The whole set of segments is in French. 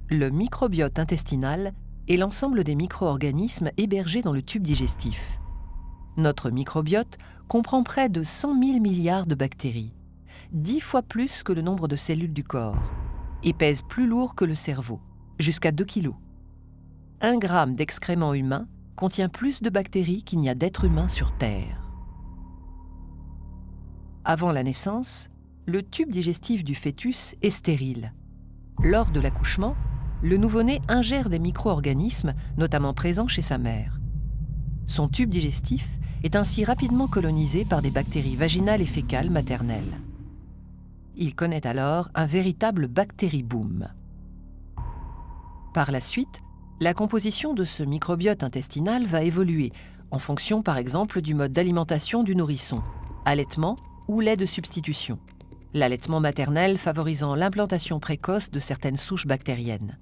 Le microbiote intestinal est l'ensemble des micro-organismes hébergés dans le tube digestif. Notre microbiote comprend près de 100 000 milliards de bactéries, 10 fois plus que le nombre de cellules du corps, et pèse plus lourd que le cerveau, jusqu'à 2 kg. 1 gramme d'excréments humains contient plus de bactéries qu'il n'y a d'êtres humains sur Terre. Avant la naissance, le tube digestif du fœtus est stérile. Lors de l'accouchement, le nouveau-né ingère des micro-organismes, notamment présents chez sa mère. Son tube digestif est ainsi rapidement colonisé par des bactéries vaginales et fécales maternelles. Il connaît alors un véritable bactérie-boom. Par la suite, la composition de ce microbiote intestinal va évoluer en fonction par exemple du mode d'alimentation du nourrisson, allaitement ou lait de substitution. L'allaitement maternel favorisant l'implantation précoce de certaines souches bactériennes.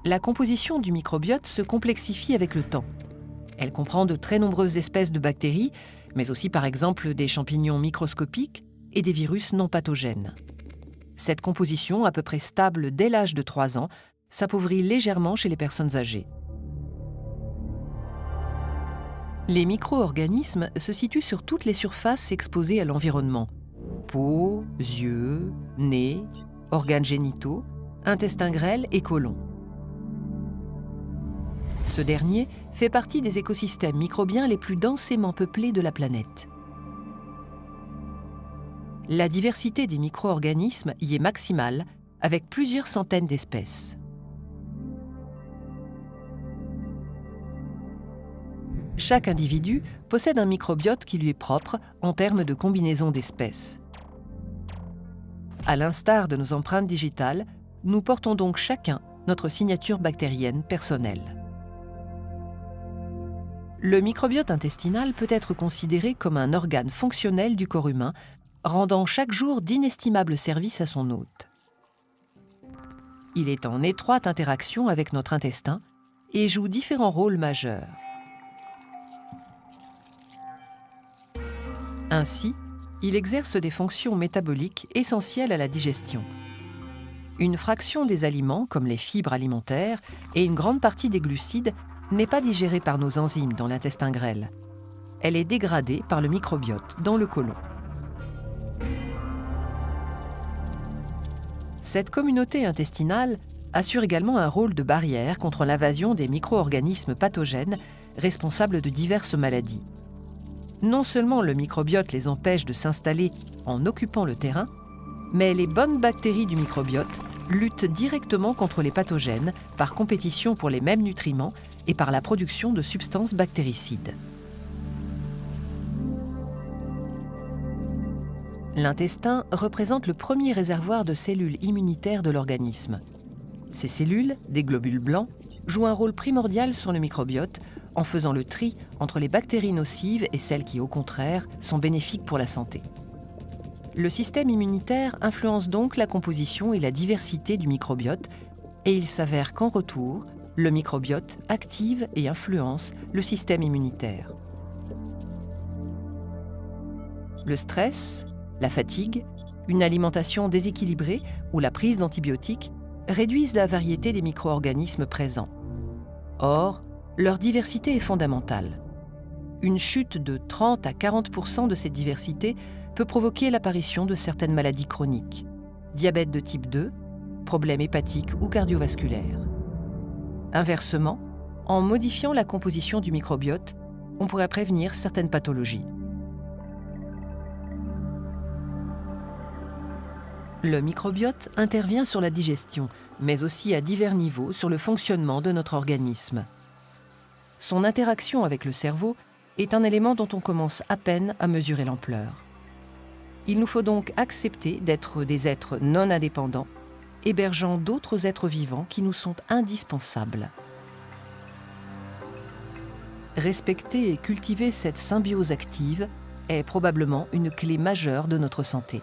La composition du microbiote se complexifie avec le temps. Elle comprend de très nombreuses espèces de bactéries, mais aussi par exemple des champignons microscopiques et des virus non pathogènes. Cette composition, à peu près stable dès l'âge de 3 ans, s'appauvrit légèrement chez les personnes âgées. Les micro-organismes se situent sur toutes les surfaces exposées à l'environnement. Peau, yeux, nez, organes génitaux, intestin grêle et côlon. Ce dernier fait partie des écosystèmes microbiens les plus densément peuplés de la planète. La diversité des micro-organismes y est maximale, avec plusieurs centaines d'espèces. Chaque individu possède un microbiote qui lui est propre en termes de combinaison d'espèces. À l'instar de nos empreintes digitales, nous portons donc chacun notre signature bactérienne personnelle. Le microbiote intestinal peut être considéré comme un organe fonctionnel du corps humain, rendant chaque jour d'inestimables services à son hôte. Il est en étroite interaction avec notre intestin et joue différents rôles majeurs. Ainsi, il exerce des fonctions métaboliques essentielles à la digestion. Une fraction des aliments, comme les fibres alimentaires, et une grande partie des glucides n'est pas digérée par nos enzymes dans l'intestin grêle. Elle est dégradée par le microbiote dans le côlon. Cette communauté intestinale assure également un rôle de barrière contre l'invasion des micro-organismes pathogènes responsables de diverses maladies. Non seulement le microbiote les empêche de s'installer en occupant le terrain, mais les bonnes bactéries du microbiote luttent directement contre les pathogènes par compétition pour les mêmes nutriments et par la production de substances bactéricides. L'intestin représente le premier réservoir de cellules immunitaires de l'organisme. Ces cellules, des globules blancs, jouent un rôle primordial sur le microbiote en faisant le tri entre les bactéries nocives et celles qui, au contraire, sont bénéfiques pour la santé. Le système immunitaire influence donc la composition et la diversité du microbiote et il s'avère qu'en retour, le microbiote active et influence le système immunitaire. Le stress, la fatigue, une alimentation déséquilibrée ou la prise d'antibiotiques réduisent la variété des micro-organismes présents. Or, leur diversité est fondamentale. Une chute de 30 à 40% de cette diversité peut provoquer l'apparition de certaines maladies chroniques, diabète de type 2, problèmes hépatiques ou cardiovasculaires. Inversement, en modifiant la composition du microbiote, on pourrait prévenir certaines pathologies. Le microbiote intervient sur la digestion, mais aussi à divers niveaux sur le fonctionnement de notre organisme. Son interaction avec le cerveau est un élément dont on commence à peine à mesurer l'ampleur. Il nous faut donc accepter d'être des êtres non indépendants, hébergeant d'autres êtres vivants qui nous sont indispensables. Respecter et cultiver cette symbiose active est probablement une clé majeure de notre santé.